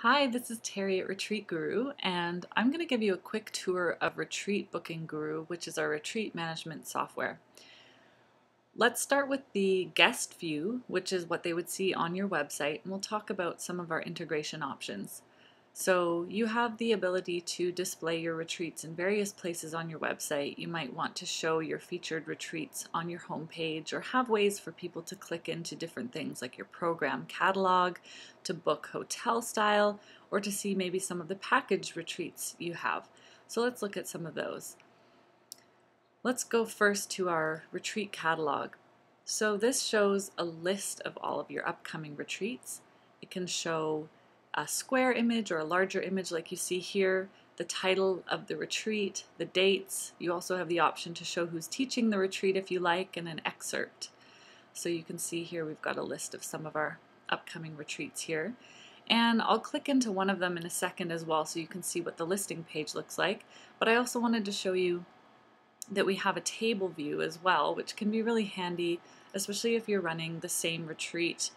Hi, this is Terry at Retreat Guru, and I'm going to give you a quick tour of Retreat Booking Guru, which is our retreat management software. Let's start with the guest view, which is what they would see on your website, and we'll talk about some of our integration options. So you have the ability to display your retreats in various places on your website. You might want to show your featured retreats on your homepage or have ways for people to click into different things like your program catalog, to book hotel style, or to see maybe some of the package retreats you have. So let's look at some of those. Let's go first to our retreat catalog. So this shows a list of all of your upcoming retreats. It can show a square image or a larger image like you see here, the title of the retreat, the dates. You also have the option to show who's teaching the retreat if you like, and an excerpt. So you can see here we've got a list of some of our upcoming retreats here. And I'll click into one of them in a second as well so you can see what the listing page looks like. But I also wanted to show you that we have a table view as well, which can be really handy, especially if you're running the same retreat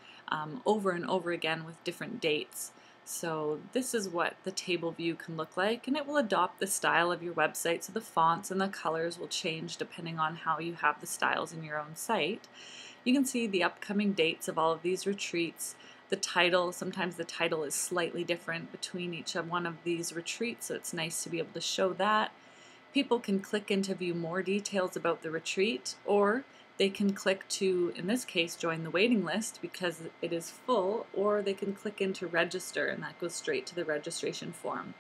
over and over again with different dates. So this is what the table view can look like, and it will adopt the style of your website, so the fonts and the colors will change depending on how you have the styles in your own site. You can see the upcoming dates of all of these retreats, the title. Sometimes the title is slightly different between each one of these retreats, so it's nice to be able to show that. People can click in to view more details about the retreat, or they can click to, in this case, join the waiting list because it is full, or they can click in to register, and that goes straight to the registration form.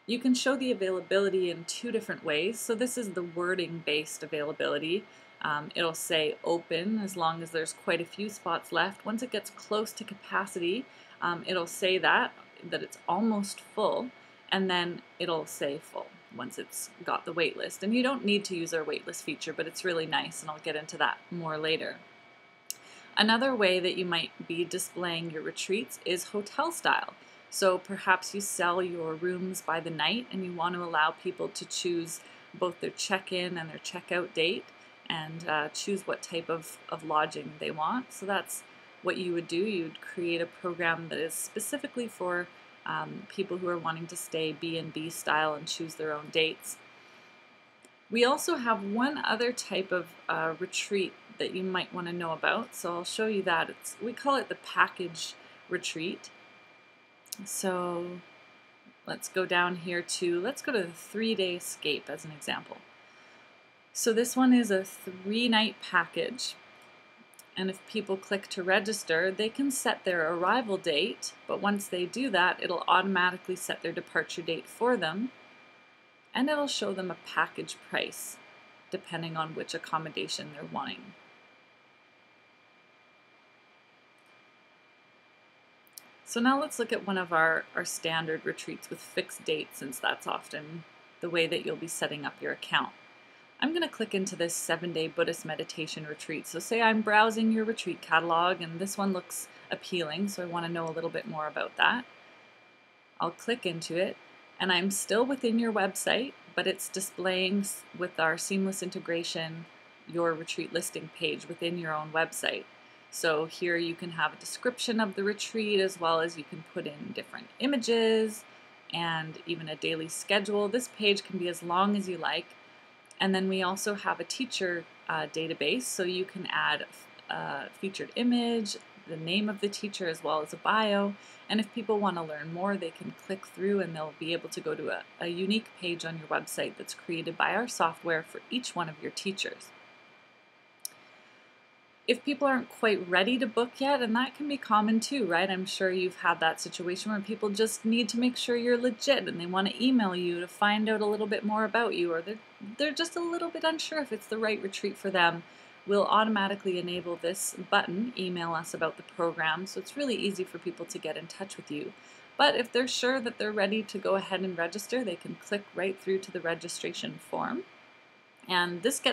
You can show the availability in two different ways. So this is the wording-based availability. It'll say open as long as there's quite a few spots left. Once it gets close to capacity, it'll say that it's almost full, and then it'll say full once it's got the wait list. And you don't need to use our waitlist feature, but it's really nice, and I'll get into that more later. Another way that you might be displaying your retreats is hotel style. So perhaps you sell your rooms by the night and you want to allow people to choose both their check-in and their check-out date and choose what type of lodging they want. So that's what you would do. You'd create a program that is specifically for people who are wanting to stay B&B style and choose their own dates. We also have one other type of retreat that you might want to know about, so I'll show you that. We call it the package retreat. So let's go down here let's go to the 3-day escape as an example. So this one is a 3-night package. And if people click to register, they can set their arrival date, but once they do that, it'll automatically set their departure date for them, and it'll show them a package price depending on which accommodation they're wanting. So now let's look at one of our standard retreats with fixed dates, since that's often the way that you'll be setting up your account. I'm going to click into this 7-day Buddhist meditation retreat. So say I'm browsing your retreat catalog and this one looks appealing, so I want to know a little bit more about that. I'll click into it, and I'm still within your website, but it's displaying with our seamless integration your retreat listing page within your own website. So here you can have a description of the retreat, as well as you can put in different images and even a daily schedule. This page can be as long as you like. And then we also have a teacher database, so you can add a featured image, the name of the teacher, as well as a bio. And if people want to learn more, they can click through and they'll be able to go to a unique page on your website that's created by our software for each one of your teachers. If people aren't quite ready to book yet, and that can be common too, right? I'm sure you've had that situation where people just need to make sure you're legit and they want to email you to find out a little bit more about you, or they're just a little bit unsure if it's the right retreat for them. We'll automatically enable this button, email us about the program, so it's really easy for people to get in touch with you. But if they're sure that they're ready to go ahead and register, they can click right through to the registration form. And this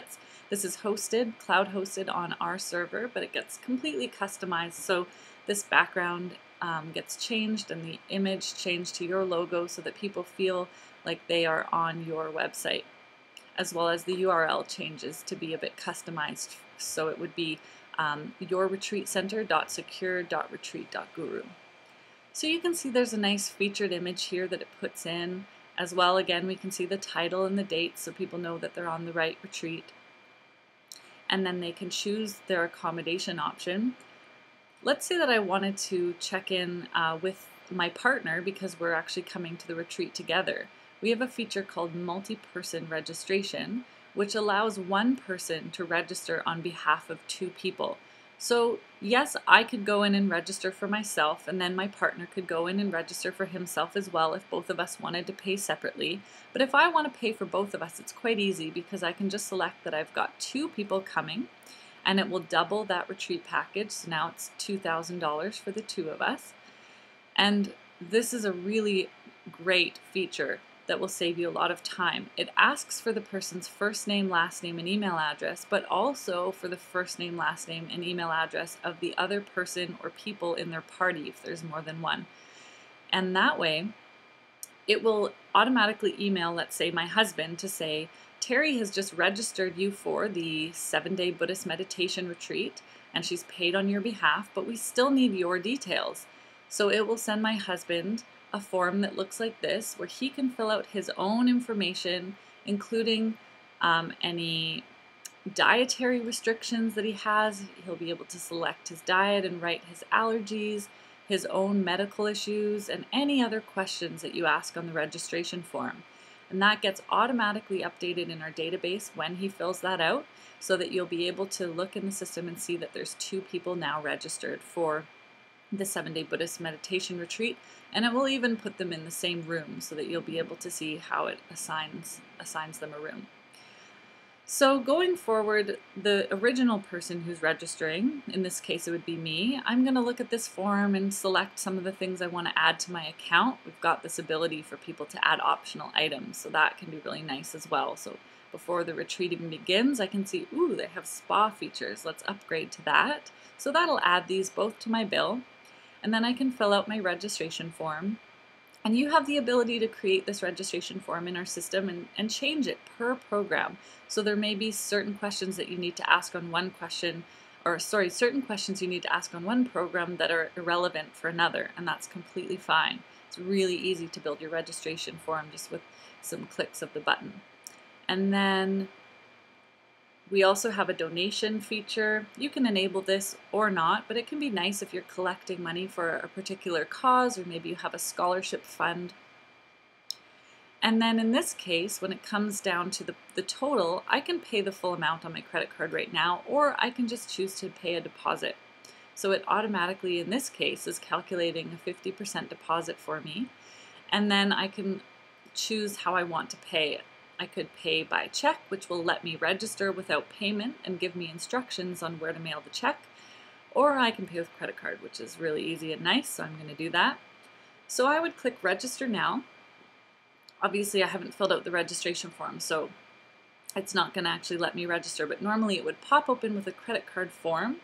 is hosted, cloud hosted on our server, but it gets completely customized. So this background gets changed and the image changed to your logo so that people feel like they are on your website, as well as the URL changes to be a bit customized. So it would be yourretreatcenter.secure.retreat.guru. So you can see there's a nice featured image here that it puts in. As well, again, we can see the title and the date so people know that they're on the right retreat. And then they can choose their accommodation option. Let's say that I wanted to check in with my partner because we're actually coming to the retreat together. We have a feature called multi-person registration, which allows one person to register on behalf of two people. So yes, I could go in and register for myself, and then my partner could go in and register for himself as well if both of us wanted to pay separately. But if I want to pay for both of us, it's quite easy because I can just select that I've got two people coming, and it will double that retreat package. So now it's $2,000 for the two of us. And this is a really great feature that will save you a lot of time. It asks for the person's first name, last name, and email address, but also for the first name, last name, and email address of the other person or people in their party if there's more than one. And that way, it will automatically email, let's say, my husband to say, Terry has just registered you for the 7-day Buddhist meditation retreat, and she's paid on your behalf, but we still need your details. So it will send my husband a form that looks like this, where he can fill out his own information, including any dietary restrictions that he has. He'll be able to select his diet and write his allergies, his own medical issues, and any other questions that you ask on the registration form. And that gets automatically updated in our database when he fills that out, so that you'll be able to look in the system and see that there's two people now registered for the 7-day Buddhist meditation retreat, and it will even put them in the same room so that you'll be able to see how it assigns them a room. So going forward, the original person who's registering, in this case it would be me, I'm going to look at this form and select some of the things I want to add to my account. We've got this ability for people to add optional items, so that can be really nice as well. So before the retreat even begins, I can see, ooh, they have spa features. Let's upgrade to that. So that'll add these both to my bill. And then I can fill out my registration form. And you have the ability to create this registration form in our system and change it per program. So there may be certain questions that you need to ask on one question, or sorry, certain questions you need to ask on one program that are irrelevant for another, and that's completely fine. It's really easy to build your registration form just with some clicks of the button. And then we also have a donation feature. You can enable this or not, but it can be nice if you're collecting money for a particular cause, or maybe you have a scholarship fund. And then in this case, when it comes down to the total, I can pay the full amount on my credit card right now, or I can just choose to pay a deposit. So it automatically, in this case, is calculating a 50% deposit for me. And then I can choose how I want to pay it. I could pay by check, which will let me register without payment and give me instructions on where to mail the check, or I can pay with credit card, which is really easy and nice, so I'm going to do that. So I would click register now. Obviously I haven't filled out the registration form, so it's not going to actually let me register, but normally it would pop open with a credit card form,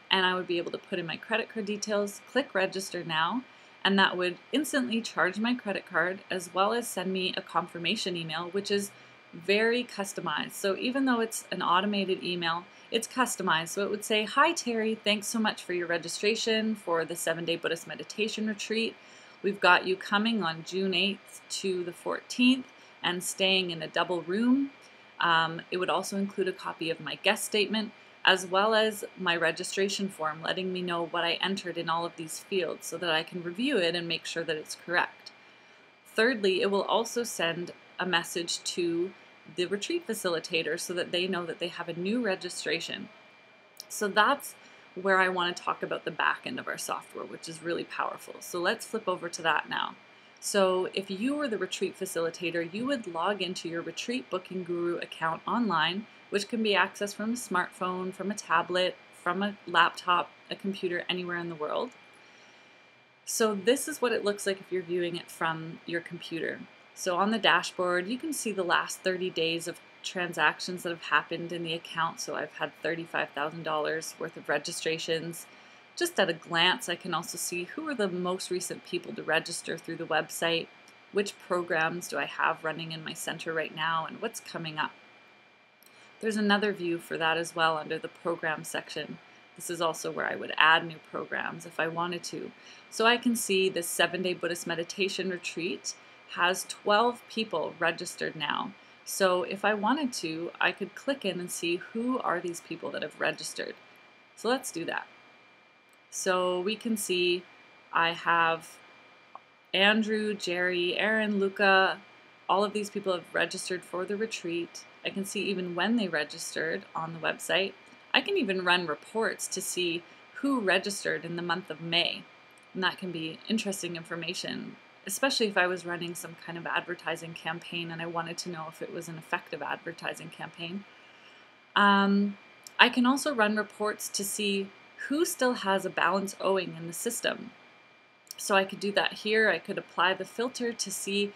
and I would be able to put in my credit card details, click register now, and that would instantly charge my credit card as well as send me a confirmation email, which is very customized. So even though it's an automated email, it's customized. So it would say, "Hi Terry, thanks so much for your registration for the 7-day Buddhist meditation retreat. We've got you coming on June 8th to the 14th and staying in a double room. It would also include a copy of my guest statement as well as my registration form, letting me know what I entered in all of these fields so that I can review it and make sure that it's correct." Thirdly, it will also send a message to the retreat facilitator so that they know that they have a new registration. So that's where I want to talk about the back end of our software, which is really powerful. So let's flip over to that now. So if you were the retreat facilitator, you would log into your Retreat Booking Guru account online, which can be accessed from a smartphone, from a tablet, from a laptop, a computer, anywhere in the world. So this is what it looks like if you're viewing it from your computer. So on the dashboard, you can see the last 30 days of transactions that have happened in the account. So I've had $35,000 worth of registrations. Just at a glance, I can also see who are the most recent people to register through the website, which programs do I have running in my center right now, and what's coming up. There's another view for that as well under the program section. This is also where I would add new programs if I wanted to. So I can see this 7-day Buddhist meditation retreat has 12 people registered now. So if I wanted to, I could click in and see who are these people that have registered. So let's do that. So we can see I have Andrew, Jerry, Aaron, Luca, all of these people have registered for the retreat. I can see even when they registered on the website. I can even run reports to see who registered in the month of May. And that can be interesting information, especially if I was running some kind of advertising campaign and I wanted to know if it was an effective advertising campaign. I can also run reports to see who still has a balance owing in the system. So I could do that here. I could apply the filter to see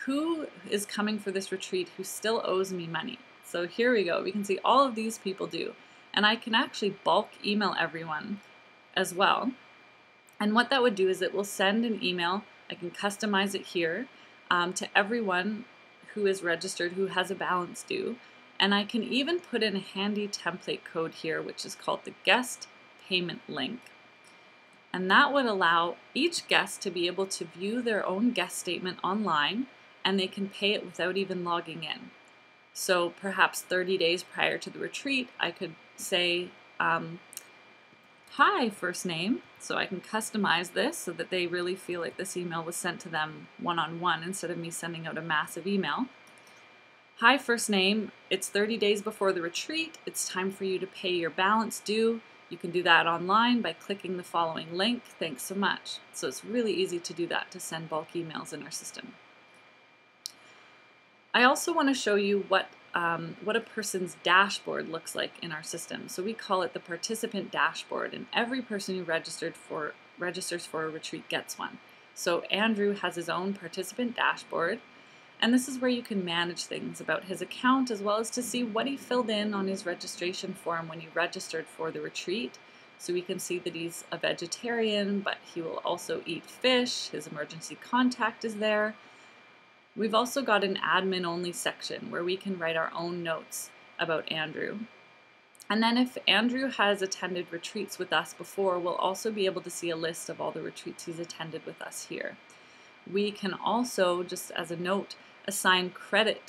who is coming for this retreat who still owes me money. So here we go. We can see all of these people do. And I can actually bulk email everyone as well. And what that would do is it will send an email. I can customize it here to everyone who is registered who has a balance due. And I can even put in a handy template code here, which is called the guest payment link. And that would allow each guest to be able to view their own guest statement online, and they can pay it without even logging in. So perhaps 30 days prior to the retreat, I could say, hi, first name. So I can customize this so that they really feel like this email was sent to them one-on-one instead of me sending out a massive email. Hi, first name. It's 30 days before the retreat. It's time for you to pay your balance due. You can do that online by clicking the following link. Thanks so much. So it's really easy to do that, to send bulk emails in our system. I also want to show you what a person's dashboard looks like in our system. So we call it the participant dashboard, and every person who registers for a retreat gets one. So Andrew has his own participant dashboard, and this is where you can manage things about his account as well as to see what he filled in on his registration form when he registered for the retreat. So we can see that he's a vegetarian, but he will also eat fish. His emergency contact is there. We've also got an admin-only section where we can write our own notes about Andrew. And then if Andrew has attended retreats with us before, we'll also be able to see a list of all the retreats he's attended with us here. We can also, just as a note, assign credit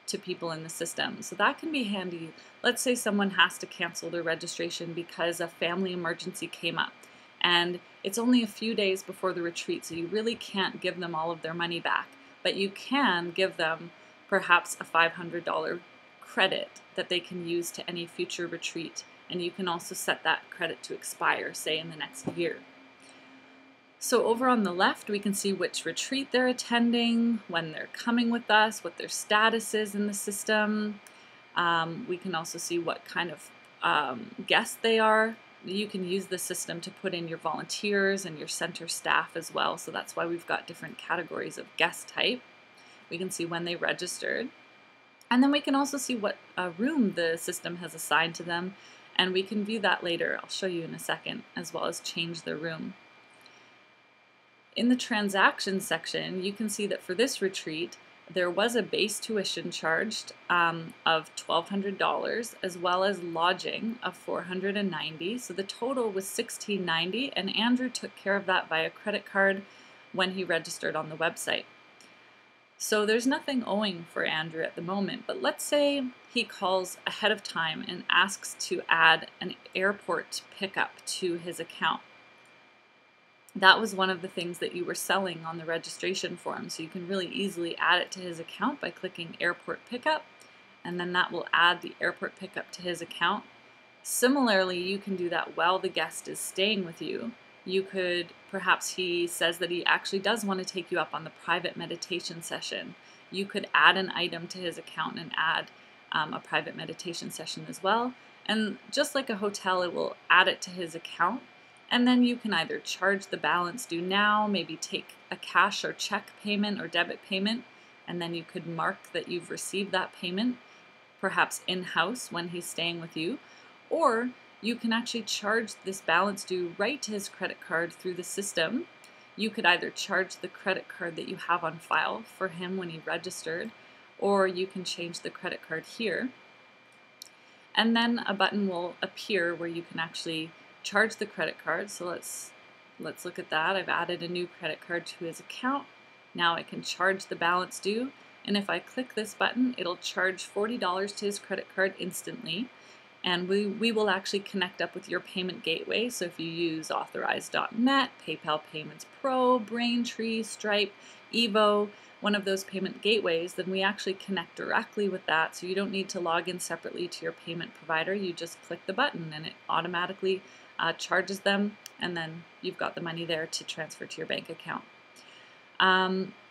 to people in the system. So that can be handy. Let's say someone has to cancel their registration because a family emergency came up and it's only a few days before the retreat, so you really can't give them all of their money back, but you can give them perhaps a $500 credit that they can use to any future retreat, and you can also set that credit to expire, say in the next year. So over on the left, we can see which retreat they're attending, when they're coming with us, what their status is in the system. We can also see what kind of guest they are. You can use the system to put in your volunteers and your center staff as well. So that's why we've got different categories of guest type. We can see when they registered. And then we can also see what room the system has assigned to them. And we can view that later. I'll show you in a second, as well as change the room. In the transactions section, you can see that for this retreat, there was a base tuition charged of $1,200, as well as lodging of $490. So the total was $1,690, and Andrew took care of that via credit card when he registered on the website. So there's nothing owing for Andrew at the moment, but let's say he calls ahead of time and asks to add an airport pickup to his account. That was one of the things that you were selling on the registration form, so you can really easily add it to his account by clicking airport pickup, and then that will add the airport pickup to his account. Similarly, you can do that while the guest is staying with you. You could, perhaps he says that he actually does want to take you up on the private meditation session. You could add an item to his account and add a private meditation session as well. And just like a hotel, it will add it to his account. And then you can either charge the balance due now, maybe take a cash or check payment or debit payment, and then you could mark that you've received that payment, perhaps in-house when he's staying with you. Or you can actually charge this balance due right to his credit card through the system. You could either charge the credit card that you have on file for him when he registered, or you can change the credit card here. And then a button will appear where you can actually charge the credit card. So let's look at that. I've added a new credit card to his account. Now I can charge the balance due, and if I click this button, it'll charge $40 to his credit card instantly. And we will actually connect up with your payment gateway. So if you use Authorize.net, PayPal Payments Pro, Braintree, Stripe, Evo, one of those payment gateways, then we actually connect directly with that. So you don't need to log in separately to your payment provider. You just click the button and it automatically charges them, and then you've got the money there to transfer to your bank account.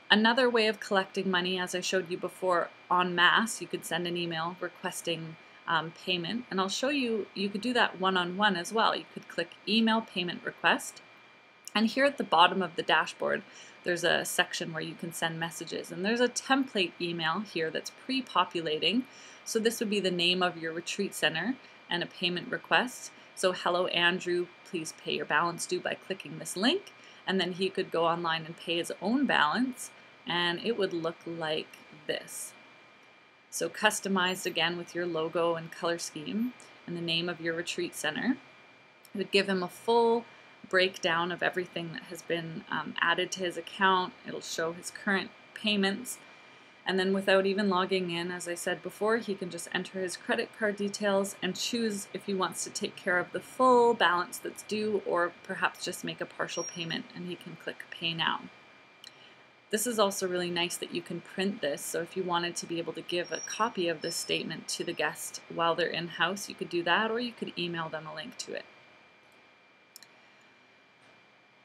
Another way of collecting money, as I showed you before, en masse, you could send an email requesting payment, and I'll show you, you could do that one-on-one as well. You could click email payment request, and here at the bottom of the dashboard there's a section where you can send messages, and there's a template email here that's pre-populating. So this would be the name of your retreat center and a payment request. So hello Andrew, please pay your balance due by clicking this link, and then he could go online and pay his own balance, and it would look like this. So customized again with your logo and color scheme and the name of your retreat center. It would give him a full breakdown of everything that has been added to his account. It'll show his current payments, and then without even logging in, as I said before, he can just enter his credit card details and choose if he wants to take care of the full balance that's due or perhaps just make a partial payment, and he can click Pay Now. This is also really nice that you can print this, so if you wanted to be able to give a copy of this statement to the guest while they're in-house, you could do that, or you could email them a link to it.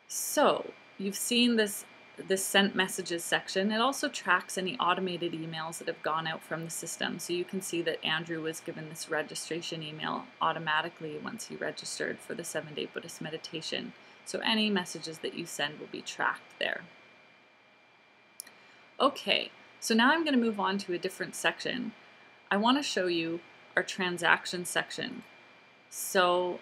So you've seen this sent messages section. It also tracks any automated emails that have gone out from the system, so you can see that Andrew was given this registration email automatically once he registered for the 7-day Buddhist meditation. So any messages that you send will be tracked there. Okay, so now I'm going to move on to a different section. I want to show you our transaction section. So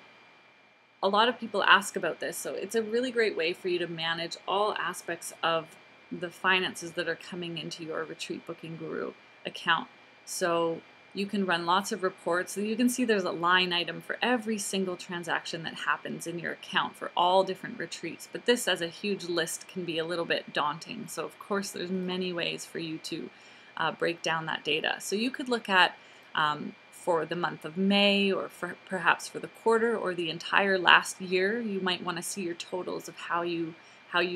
a lot of people ask about this, so it's a really great way for you to manage all aspects of the finances that are coming into your Retreat Booking Guru account. So you can run lots of reports. So you can see there's a line item for every single transaction that happens in your account for all different retreats. But this as a huge list can be a little bit daunting. So of course there's many ways for you to break down that data. So you could look at for the month of May, or perhaps for the quarter or the entire last year, you might want to see your totals of how you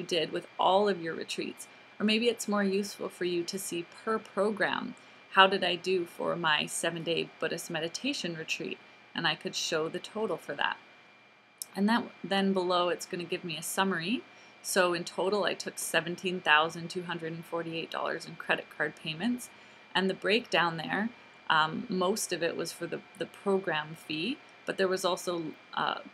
did with all of your retreats. Or maybe it's more useful for you to see per program. How did I do for my 7-day Buddhist meditation retreat? And I could show the total for that. And then below it's going to give me a summary. So in total I took $17,248 in credit card payments. And the breakdown there, most of it was for the program fee, but there was also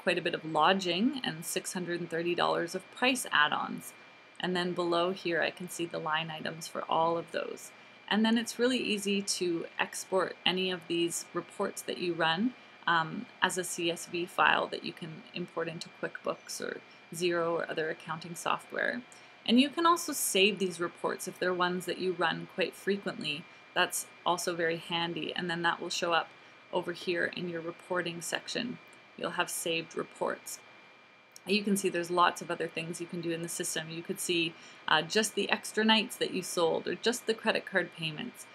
quite a bit of lodging and $630 of price add-ons. And then below here I can see the line items for all of those. And then it's really easy to export any of these reports that you run as a CSV file that you can import into QuickBooks or Xero or other accounting software. And you can also save these reports if they're ones that you run quite frequently. That's also very handy, and then that will show up over here in your reporting section. You'll have saved reports. You can see there's lots of other things you can do in the system. You could see just the extra nights that you sold, or just the credit card payments.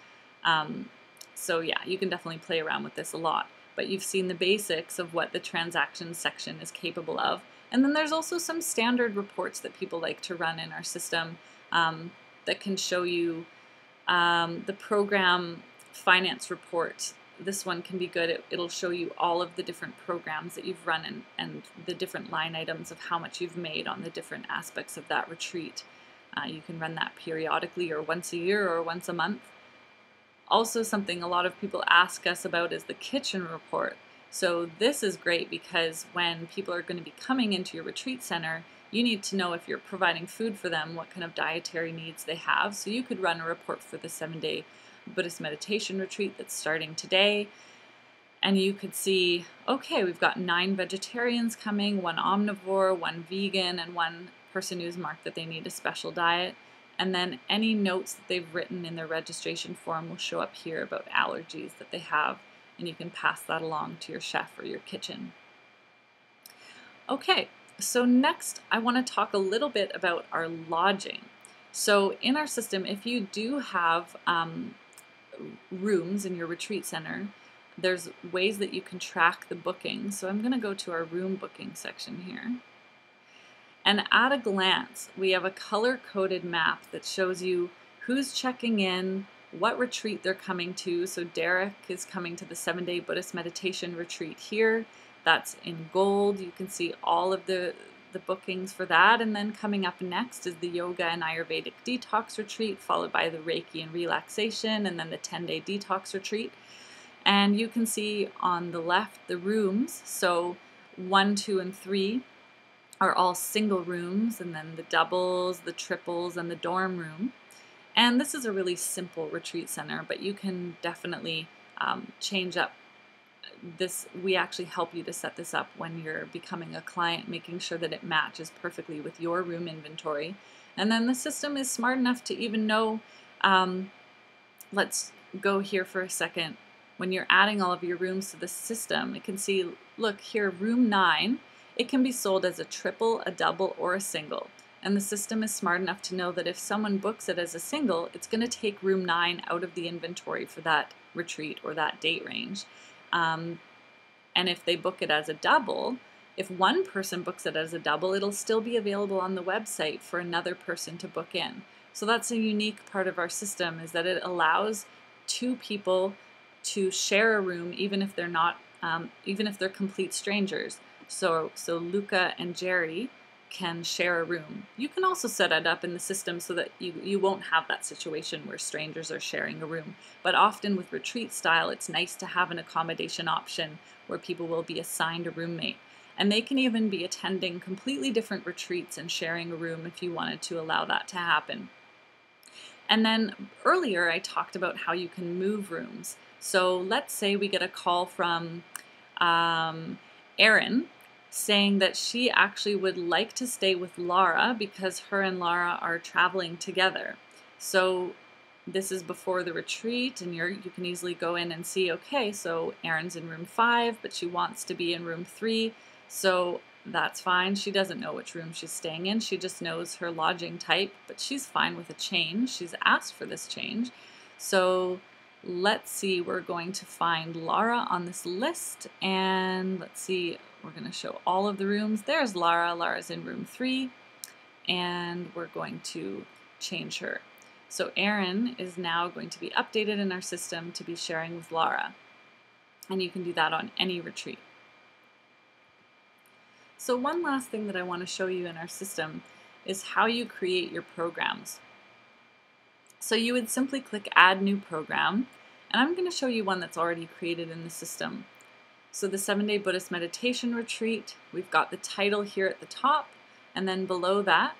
So yeah, you can definitely play around with this a lot. But you've seen the basics of what the transactions section is capable of. And then there's also some standard reports that people like to run in our system that can show you the program finance report. This one can be good. It'll show you all of the different programs that you've run and the different line items of how much you've made on the different aspects of that retreat. You can run that periodically, or once a year, or once a month. Also, something a lot of people ask us about is the kitchen report. So this is great because when people are going to be coming into your retreat center, you need to know if you're providing food for them, what kind of dietary needs they have. So you could run a report for the 7-day Buddhist meditation retreat that's starting today. And you could see, okay, we've got 9 vegetarians coming, 1 omnivore, 1 vegan, and 1 person who's marked that they need a special diet. And then any notes that they've written in their registration form will show up here about allergies that they have, and you can pass that along to your chef or your kitchen. Okay, so next I want to talk a little bit about our lodging. So in our system, if you do have rooms in your retreat center, there's ways that you can track the booking. So I'm going to go to our room booking section here. And at a glance, we have a color-coded map that shows you who's checking in, what retreat they're coming to. So Derek is coming to the 7-day Buddhist meditation retreat here. That's in gold. You can see all of the bookings for that. And then coming up next is the yoga and Ayurvedic detox retreat, followed by the Reiki and relaxation, and then the 10-day detox retreat. And you can see on the left the rooms. So 1, 2, and 3 are all single rooms, and then the doubles, the triples, and the dorm room. And this is a really simple retreat center, but you can definitely change up this. We actually help you to set this up when you're becoming a client, making sure that it matches perfectly with your room inventory. And then the system is smart enough to even know, let's go here for a second. When you're adding all of your rooms to the system, it can see, look here, room 9, it can be sold as a triple, a double, or a single. And the system is smart enough to know that if someone books it as a single, it's going to take room 9 out of the inventory for that retreat or that date range. And if they book it as a double, if one person books it as a double, it'll still be available on the website for another person to book in. So that's a unique part of our system, is that it allows 2 people to share a room, even if they're not, even if they're complete strangers. So Luca and Jerry can share a room. You can also set it up in the system so that you won't have that situation where strangers are sharing a room. But often with retreat style, it's nice to have an accommodation option where people will be assigned a roommate. And they can even be attending completely different retreats and sharing a room if you wanted to allow that to happen. And then earlier I talked about how you can move rooms. So let's say we get a call from Erin saying that she actually would like to stay with Laura because her and Laura are traveling together. So this is before the retreat, and you can easily go in and see, okay, so Erin's in room 5, but she wants to be in room 3, so that's fine. She doesn't know which room she's staying in. She just knows her lodging type, but she's fine with a change. She's asked for this change. So let's see, we're going to find Laura on this list, and let's see, we're going to show all of the rooms. There's Laura. Laura's in room 3, and we're going to change her. So Erin is now going to be updated in our system to be sharing with Laura, and you can do that on any retreat. So one last thing that I want to show you in our system is how you create your programs. So you would simply click Add New Program, and I'm going to show you one that's already created in the system. So the 7-day Buddhist meditation retreat, we've got the title here at the top, and then below that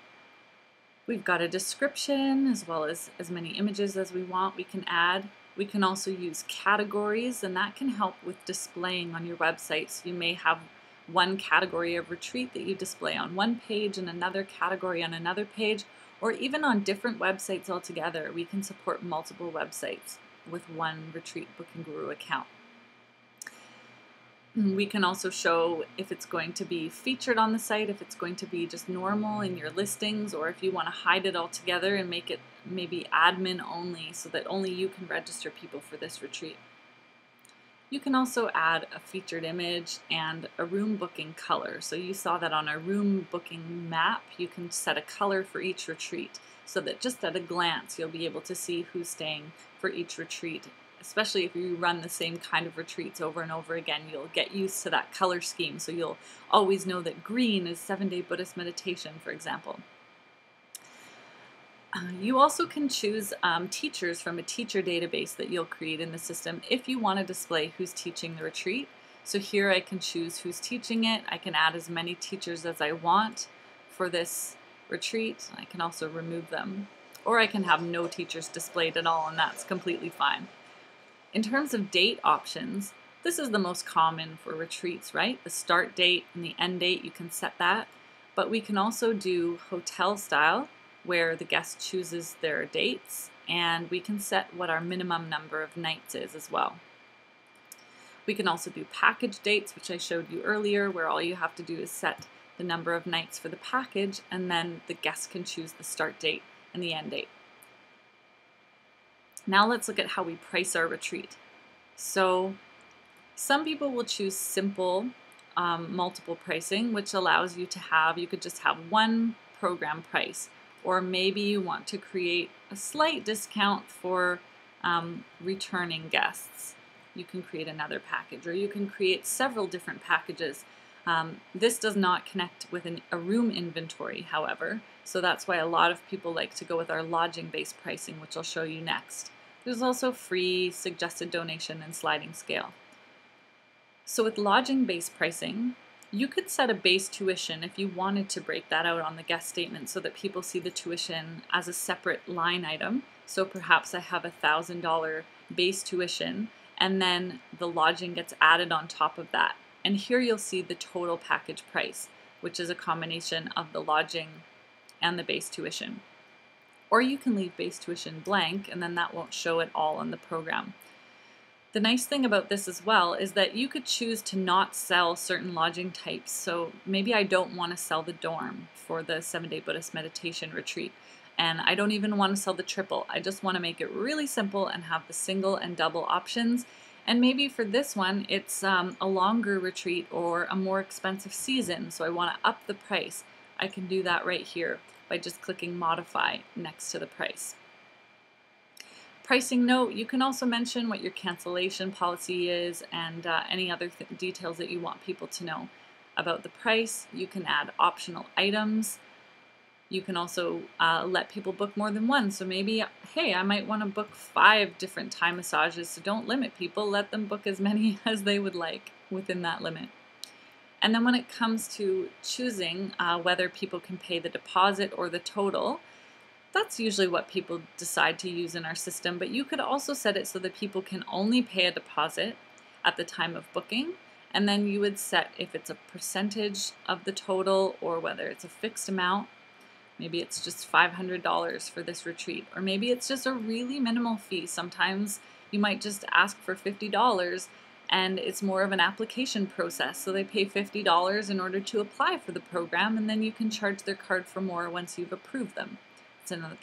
we've got a description as well as many images as we want we can add. We can also use categories, and that can help with displaying on your website. So you may have one category of retreat that you display on one page and another category on another page, or even on different websites altogether. We can support multiple websites with one Retreat Booking Guru account. We can also show if it's going to be featured on the site, if it's going to be just normal in your listings, or if you want to hide it all together and make it maybe admin only so that only you can register people for this retreat. You can also add a featured image and a room booking color. So you saw that on our room booking map, you can set a color for each retreat so that just at a glance you'll be able to see who's staying for each retreat. Especially if you run the same kind of retreats over and over again, you'll get used to that color scheme. So you'll always know that green is 7-day Buddhist meditation, for example. You also can choose teachers from a teacher database that you'll create in the system if you want to display who's teaching the retreat. So here I can choose who's teaching it. I can add as many teachers as I want for this retreat. I can also remove them. Or I can have no teachers displayed at all, and that's completely fine. In terms of date options, this is the most common for retreats, right? The start date and the end date, you can set that. But we can also do hotel style, where the guest chooses their dates, and we can set what our minimum number of nights is as well. We can also do package dates, which I showed you earlier, where all you have to do is set the number of nights for the package, and then the guest can choose the start date and the end date. Now let's look at how we price our retreat. So some people will choose simple multiple pricing, which allows you to have, you could just have one program price, or maybe you want to create a slight discount for returning guests. You can create another package, or you can create several different packages. This does not connect with a room inventory, however, so that's why a lot of people like to go with our lodging-based pricing, which I'll show you next. There's also free, suggested donation, and sliding scale. So with lodging-based pricing, you could set a base tuition if you wanted to break that out on the guest statement so that people see the tuition as a separate line item. So perhaps I have $1,000 base tuition, and then the lodging gets added on top of that. And here you'll see the total package price, which is a combination of the lodging and the base tuition. Or you can leave base tuition blank, and then that won't show it all on the program. The nice thing about this as well is that you could choose to not sell certain lodging types. So maybe I don't want to sell the dorm for the 7-day Buddhist meditation retreat, and I don't even want to sell the triple. I just want to make it really simple and have the single and double options. And maybe for this one, it's a longer retreat or a more expensive season, so I want to up the price. I can do that right here by just clicking modify next to the price. Pricing note, you can also mention what your cancellation policy is and any other details that you want people to know about the price. You can add optional items. You can also let people book more than one. So maybe, hey, I might want to book 5 different Thai massages, so don't limit people. Let them book as many as they would like within that limit. And then when it comes to choosing whether people can pay the deposit or the total, that's usually what people decide to use in our system, but you could also set it so that people can only pay a deposit at the time of booking, and then you would set if it's a percentage of the total or whether it's a fixed amount. Maybe it's just $500 for this retreat, or maybe it's just a really minimal fee. Sometimes you might just ask for $50 and it's more of an application process, so they pay $50 in order to apply for the program, and then you can charge their card for more once you've approved them.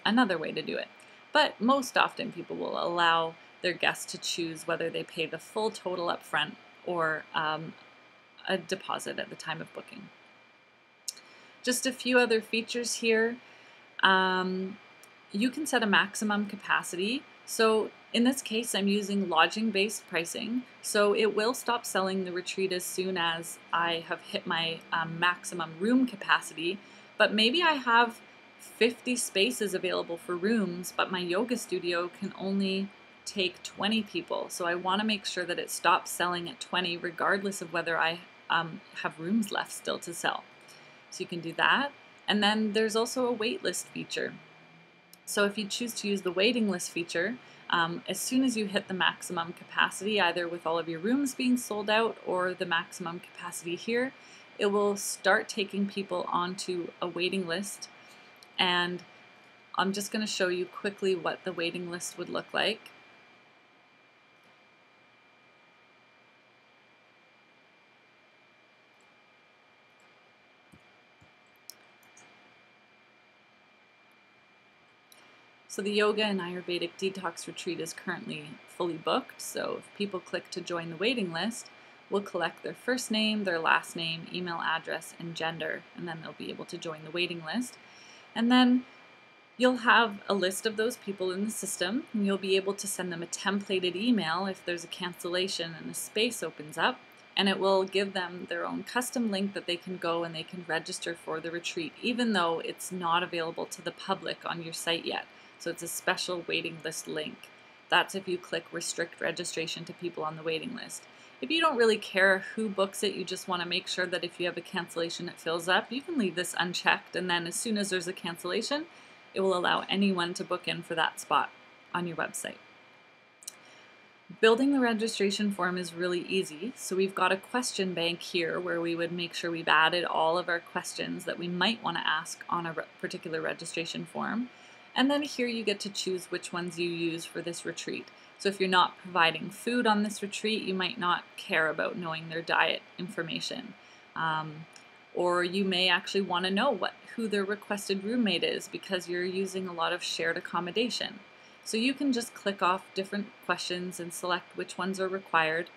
Another way to do it. But most often people will allow their guests to choose whether they pay the full total up front or a deposit at the time of booking. Just a few other features here. You can set a maximum capacity. So in this case, I'm using lodging-based pricing. So it will stop selling the retreat as soon as I have hit my maximum room capacity. But maybe I have 50 spaces available for rooms, but my yoga studio can only take 20 people. So I want to make sure that it stops selling at 20 regardless of whether I have rooms left still to sell. So you can do that. And then there's also a wait list feature. So if you choose to use the waiting list feature, as soon as you hit the maximum capacity, either with all of your rooms being sold out or the maximum capacity here, it will start taking people onto a waiting list. And I'm just going to show you quickly what the waiting list would look like. So the yoga and Ayurvedic detox retreat is currently fully booked. So if people click to join the waiting list, we'll collect their first name, their last name, email address, and gender, and then they'll be able to join the waiting list. And then you'll have a list of those people in the system, and you'll be able to send them a templated email if there's a cancellation and a space opens up, and it will give them their own custom link that they can go and they can register for the retreat, even though it's not available to the public on your site yet. So it's a special waiting list link. That's if you click restrict registration to people on the waiting list. If you don't really care who books it, you just want to make sure that if you have a cancellation it fills up, you can leave this unchecked, and then as soon as there's a cancellation, it will allow anyone to book in for that spot on your website. Building the registration form is really easy. So we've got a question bank here where we would make sure we've added all of our questions that we might want to ask on a particular registration form. And then here you get to choose which ones you use for this retreat. So if you're not providing food on this retreat, you might not care about knowing their diet information. Or you may actually want to know who their requested roommate is because you're using a lot of shared accommodation. So you can just click off different questions and select which ones are required.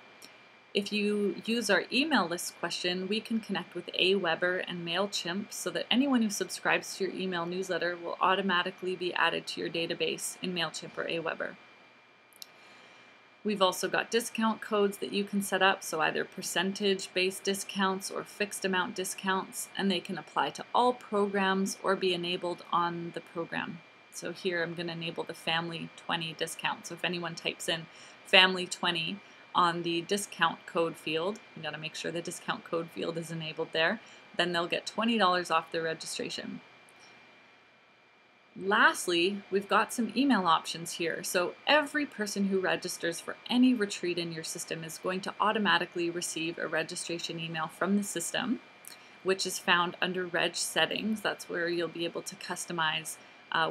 If you use our email list question, we can connect with Aweber and MailChimp so that anyone who subscribes to your email newsletter will automatically be added to your database in MailChimp or Aweber. We've also got discount codes that you can set up, so either percentage-based discounts or fixed amount discounts, and they can apply to all programs or be enabled on the program. So here I'm going to enable the Family 20 discount. So if anyone types in Family 20 on the discount code field, you got to make sure the discount code field is enabled there, then they'll get $20 off their registration. Lastly, we've got some email options here. So every person who registers for any retreat in your system is going to automatically receive a registration email from the system, which is found under Reg Settings. That's where you'll be able to customize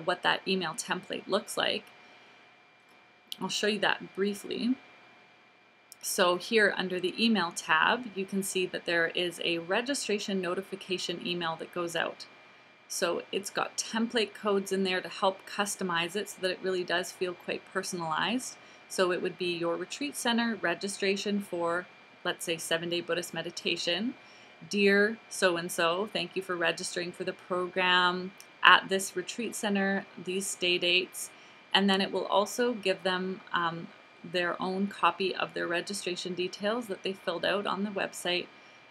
what that email template looks like. I'll show you that briefly. So here under the email tab, you can see that there is a registration notification email that goes out. So it's got template codes in there to help customize it so that it really does feel quite personalized. So it would be your retreat center registration for, let's say, 7-day Buddhist meditation. Dear so-and-so, thank you for registering for the program at this retreat center, these stay dates. And then it will also give them their own copy of their registration details that they filled out on the website,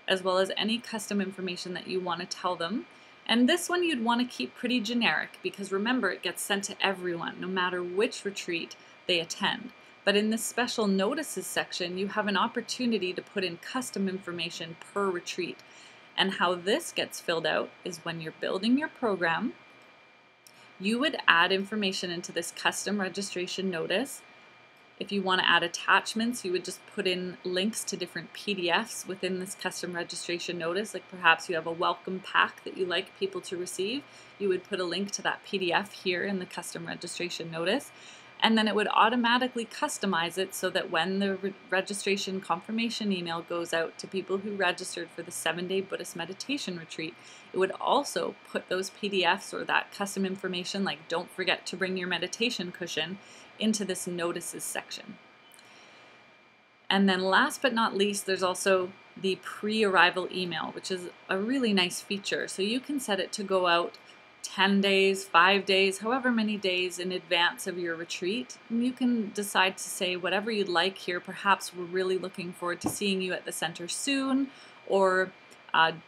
as well as any custom information that you want to tell them. And this one you'd want to keep pretty generic because remember, it gets sent to everyone, no matter which retreat they attend. But in this special notices section, you have an opportunity to put in custom information per retreat. And how this gets filled out is when you're building your program, you would add information into this custom registration notice. If you want to add attachments, you would just put in links to different PDFs within this custom registration notice. Like perhaps you have a welcome pack that you like people to receive. You would put a link to that PDF here in the custom registration notice. And then it would automatically customize it so that when the registration confirmation email goes out to people who registered for the 7-day Buddhist meditation retreat, it would also put those PDFs or that custom information, like don't forget to bring your meditation cushion, into this notices section. And then last but not least, there's also the pre-arrival email, which is a really nice feature. So you can set it to go out 10 days, 5 days, however many days in advance of your retreat. And you can decide to say whatever you'd like here. Perhaps we're really looking forward to seeing you at the center soon, or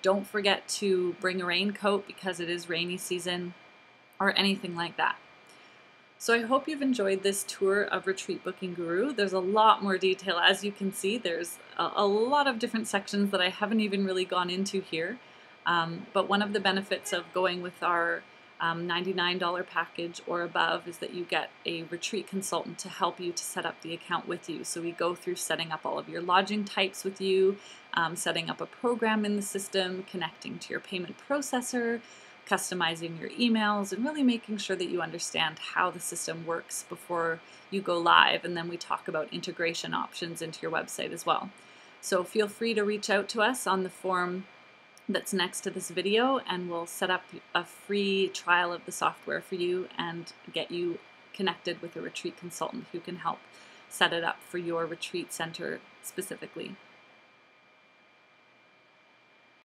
don't forget to bring a raincoat because it is rainy season, or anything like that. So I hope you've enjoyed this tour of Retreat Booking Guru. There's a lot more detail. As you can see, there's a lot of different sections that I haven't even really gone into here. But one of the benefits of going with our $99 package or above is that you get a retreat consultant to help you to set up the account with you. So we go through setting up all of your lodging types with you, setting up a program in the system, connecting to your payment processor, customizing your emails, and really making sure that you understand how the system works before you go live. And then we talk about integration options into your website as well. So feel free to reach out to us on the form that's next to this video, and we'll set up a free trial of the software for you and get you connected with a retreat consultant who can help set it up for your retreat center specifically.